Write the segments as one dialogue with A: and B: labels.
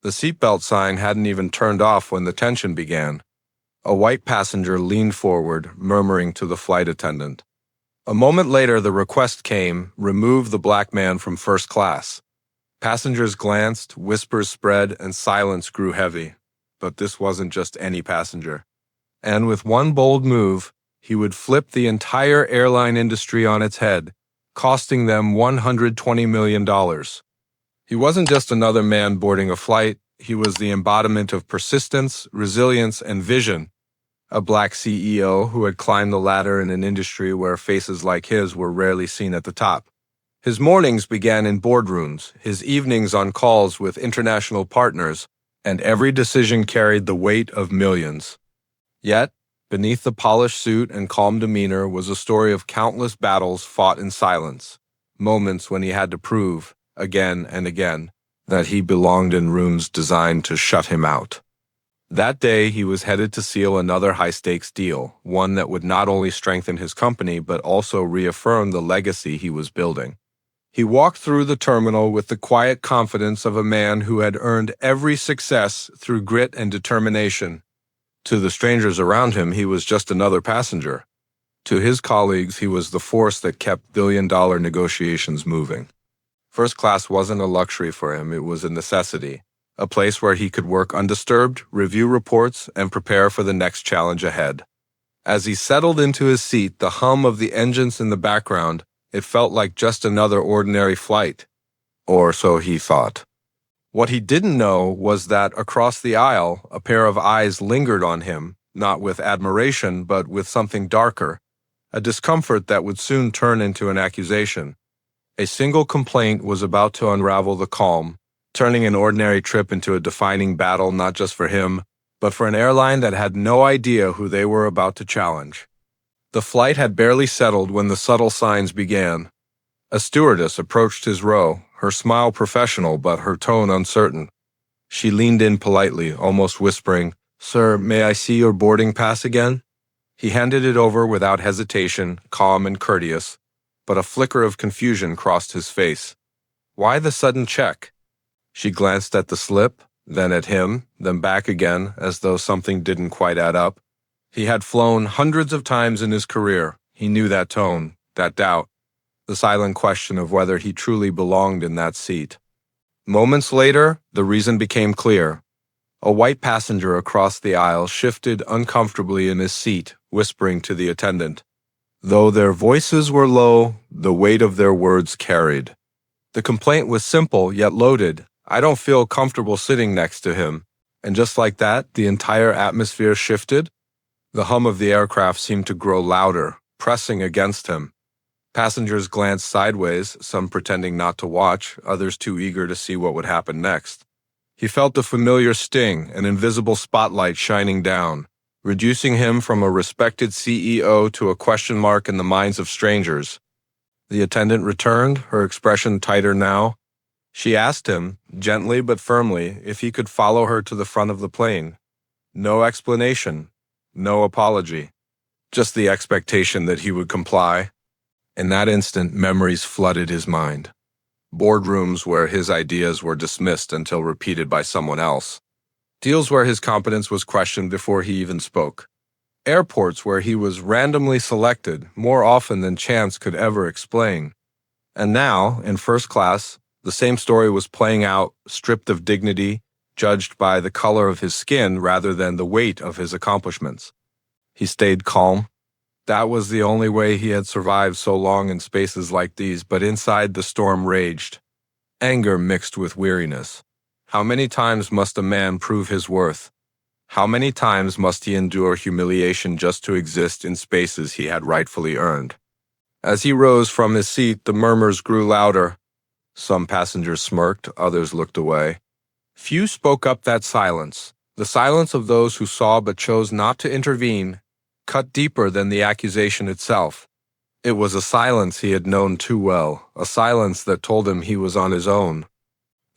A: The seatbelt sign hadn't even turned off when the tension began. A white passenger leaned forward, murmuring to the flight attendant. A moment later, the request came, remove the black man from first class. Passengers glanced, whispers spread, and silence grew heavy. But this wasn't just any passenger. And with one bold move, he would flip the entire airline industry on its head, costing them $120 million. He wasn't just another man boarding a flight, he was the embodiment of persistence, resilience, and vision. A black CEO who had climbed the ladder in an industry where faces like his were rarely seen at the top. His mornings began in boardrooms, his evenings on calls with international partners, and every decision carried the weight of millions. Yet, beneath the polished suit and calm demeanor was a story of countless battles fought in silence, moments when he had to prove, again and again, that he belonged in rooms designed to shut him out. That day, he was headed to seal another high-stakes deal, one that would not only strengthen his company but also reaffirm the legacy he was building. He walked through the terminal with the quiet confidence of a man who had earned every success through grit and determination. To the strangers around him, he was just another passenger. To his colleagues, he was the force that kept billion-dollar negotiations moving. First class wasn't a luxury for him, it was a necessity. A place where he could work undisturbed, review reports, and prepare for the next challenge ahead. As he settled into his seat, the hum of the engines in the background, it felt like just another ordinary flight. Or so he thought. What he didn't know was that across the aisle, a pair of eyes lingered on him, not with admiration, but with something darker, a discomfort that would soon turn into an accusation. A single complaint was about to unravel the calm, turning an ordinary trip into a defining battle not just for him, but for an airline that had no idea who they were about to challenge. The flight had barely settled when the subtle signs began. A stewardess approached his row, her smile professional but her tone uncertain. She leaned in politely, almost whispering, "Sir, may I see your boarding pass again?" He handed it over without hesitation, calm and courteous, but a flicker of confusion crossed his face. Why the sudden check? She glanced at the slip, then at him, then back again, as though something didn't quite add up. He had flown hundreds of times in his career. He knew that tone, that doubt, the silent question of whether he truly belonged in that seat. Moments later, the reason became clear. A white passenger across the aisle shifted uncomfortably in his seat, whispering to the attendant. Though their voices were low, the weight of their words carried. The complaint was simple yet loaded. "I don't feel comfortable sitting next to him." And just like that, the entire atmosphere shifted. The hum of the aircraft seemed to grow louder, pressing against him. Passengers glanced sideways, some pretending not to watch, others too eager to see what would happen next. He felt a familiar sting, an invisible spotlight shining down, reducing him from a respected CEO to a question mark in the minds of strangers. The attendant returned, her expression tighter now. She asked him, gently but firmly, if he could follow her to the front of the plane. No explanation, no apology, just the expectation that he would comply. In that instant, memories flooded his mind. Boardrooms where his ideas were dismissed until repeated by someone else. Deals where his competence was questioned before he even spoke. Airports where he was randomly selected, more often than chance could ever explain. And now, in first class, the same story was playing out, stripped of dignity, judged by the color of his skin rather than the weight of his accomplishments. He stayed calm. That was the only way he had survived so long in spaces like these, but inside the storm raged. Anger mixed with weariness. How many times must a man prove his worth? How many times must he endure humiliation just to exist in spaces he had rightfully earned? As he rose from his seat, the murmurs grew louder. Some passengers smirked, others looked away. Few spoke up that silence, the silence of those who saw but chose not to intervene, cut deeper than the accusation itself. It was a silence he had known too well, a silence that told him he was on his own.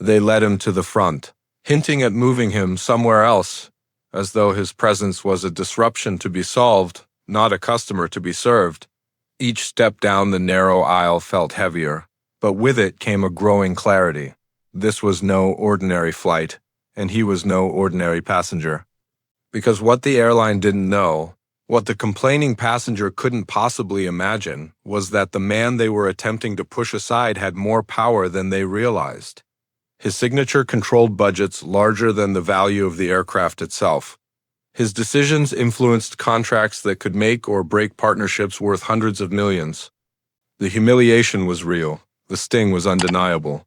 A: They led him to the front, hinting at moving him somewhere else, as though his presence was a disruption to be solved, not a customer to be served. Each step down the narrow aisle felt heavier, but with it came a growing clarity. This was no ordinary flight, and he was no ordinary passenger. Because what the airline didn't know, what the complaining passenger couldn't possibly imagine, was that the man they were attempting to push aside had more power than they realized. His signature controlled budgets larger than the value of the aircraft itself. His decisions influenced contracts that could make or break partnerships worth hundreds of millions. The humiliation was real. The sting was undeniable.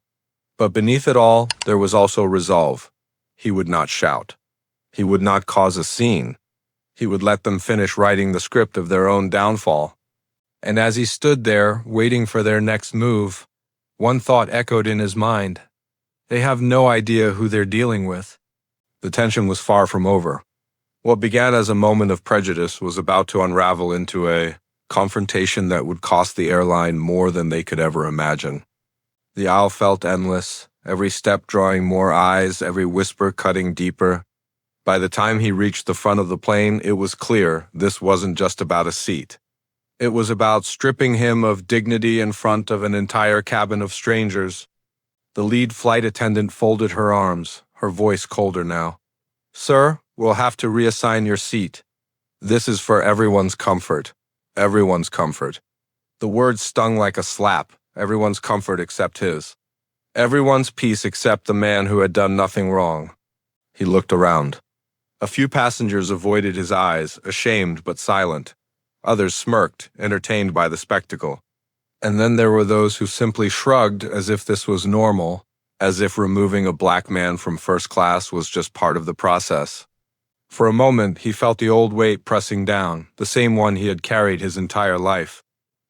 A: But beneath it all, there was also resolve. He would not shout. He would not cause a scene. He would let them finish writing the script of their own downfall. And as he stood there, waiting for their next move, one thought echoed in his mind. They have no idea who they're dealing with. The tension was far from over. What began as a moment of prejudice was about to unravel into a confrontation that would cost the airline more than they could ever imagine. The aisle felt endless, every step drawing more eyes, every whisper cutting deeper. By the time he reached the front of the plane, it was clear this wasn't just about a seat. It was about stripping him of dignity in front of an entire cabin of strangers. The lead flight attendant folded her arms, her voice colder now. "Sir, we'll have to reassign your seat. This is for everyone's comfort. Everyone's comfort." The words stung like a slap. Everyone's comfort except his. Everyone's peace except the man who had done nothing wrong. He looked around. A few passengers avoided his eyes, ashamed but silent. Others smirked, entertained by the spectacle. And then there were those who simply shrugged as if this was normal, as if removing a black man from first class was just part of the process. For a moment, he felt the old weight pressing down, the same one he had carried his entire life.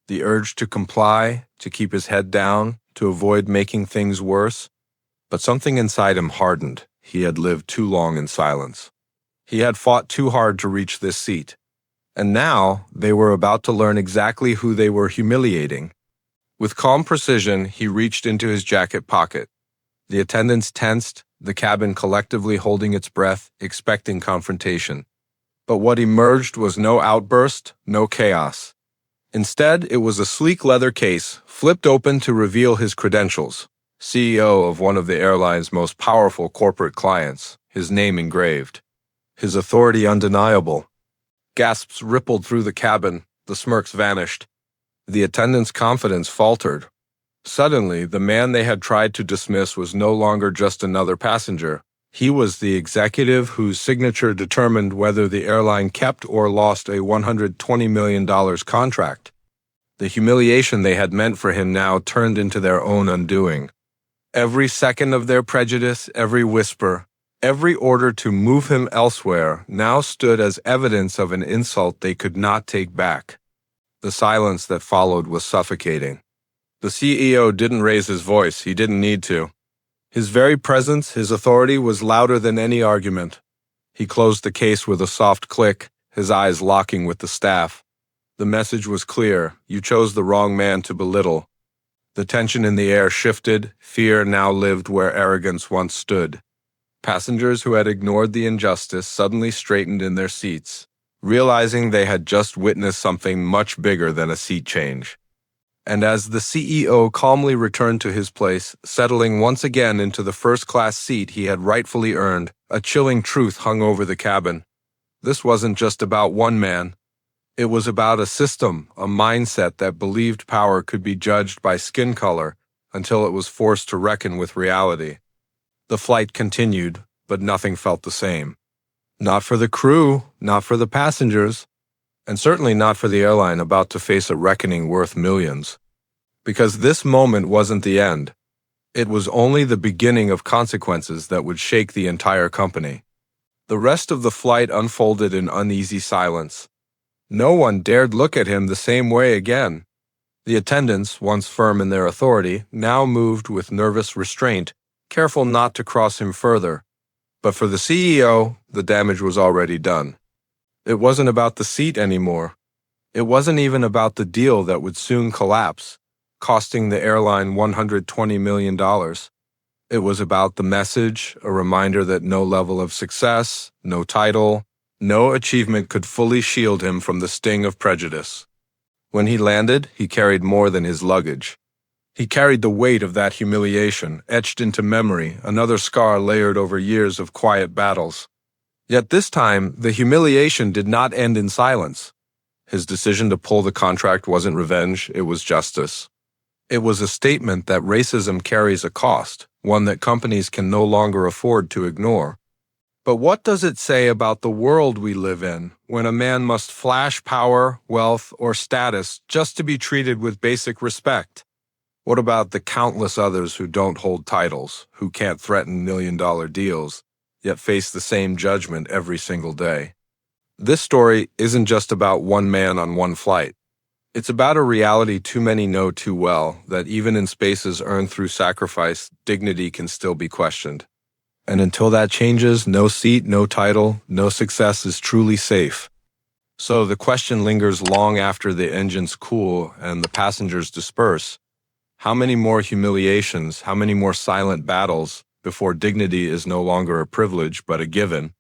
A: The urge to comply, to keep his head down, to avoid making things worse. But something inside him hardened. He had lived too long in silence. He had fought too hard to reach this seat. And now, they were about to learn exactly who they were humiliating. With calm precision, he reached into his jacket pocket. The attendants tensed, the cabin collectively holding its breath, expecting confrontation. But what emerged was no outburst, no chaos. Instead, it was a sleek leather case, flipped open to reveal his credentials. CEO of one of the airline's most powerful corporate clients, his name engraved. His authority undeniable. Gasps rippled through the cabin, the smirks vanished. The attendants' confidence faltered. Suddenly, the man they had tried to dismiss was no longer just another passenger. He was the executive whose signature determined whether the airline kept or lost a $120 million contract. The humiliation they had meant for him now turned into their own undoing. Every second of their prejudice, every whisper, every order to move him elsewhere now stood as evidence of an insult they could not take back. The silence that followed was suffocating. The CEO didn't raise his voice. He didn't need to. His very presence, his authority, was louder than any argument. He closed the case with a soft click, his eyes locking with the staff. The message was clear. You chose the wrong man to belittle. The tension in the air shifted. Fear now lived where arrogance once stood. Passengers who had ignored the injustice suddenly straightened in their seats, realizing they had just witnessed something much bigger than a seat change. And as the CEO calmly returned to his place, settling once again into the first-class seat he had rightfully earned, a chilling truth hung over the cabin. This wasn't just about one man. It was about a system, a mindset that believed power could be judged by skin color until it was forced to reckon with reality. The flight continued, but nothing felt the same. Not for the crew, not for the passengers, and certainly not for the airline about to face a reckoning worth millions. Because this moment wasn't the end. It was only the beginning of consequences that would shake the entire company. The rest of the flight unfolded in uneasy silence. No one dared look at him the same way again. The attendants, once firm in their authority, now moved with nervous restraint, careful not to cross him further. But for the CEO, the damage was already done. It wasn't about the seat anymore. It wasn't even about the deal that would soon collapse, costing the airline $120 million. It was about the message, a reminder that no level of success, no title, no achievement could fully shield him from the sting of prejudice. When he landed, he carried more than his luggage. He carried the weight of that humiliation, etched into memory, another scar layered over years of quiet battles. Yet this time, the humiliation did not end in silence. His decision to pull the contract wasn't revenge, it was justice. It was a statement that racism carries a cost, one that companies can no longer afford to ignore. But what does it say about the world we live in when a man must flash power, wealth, or status just to be treated with basic respect? What about the countless others who don't hold titles, who can't threaten million-dollar deals, yet face the same judgment every single day? This story isn't just about one man on one flight. It's about a reality too many know too well, that even in spaces earned through sacrifice, dignity can still be questioned. And until that changes, no seat, no title, no success is truly safe. So the question lingers long after the engines cool and the passengers disperse. How many more humiliations, how many more silent battles before dignity is no longer a privilege but a given?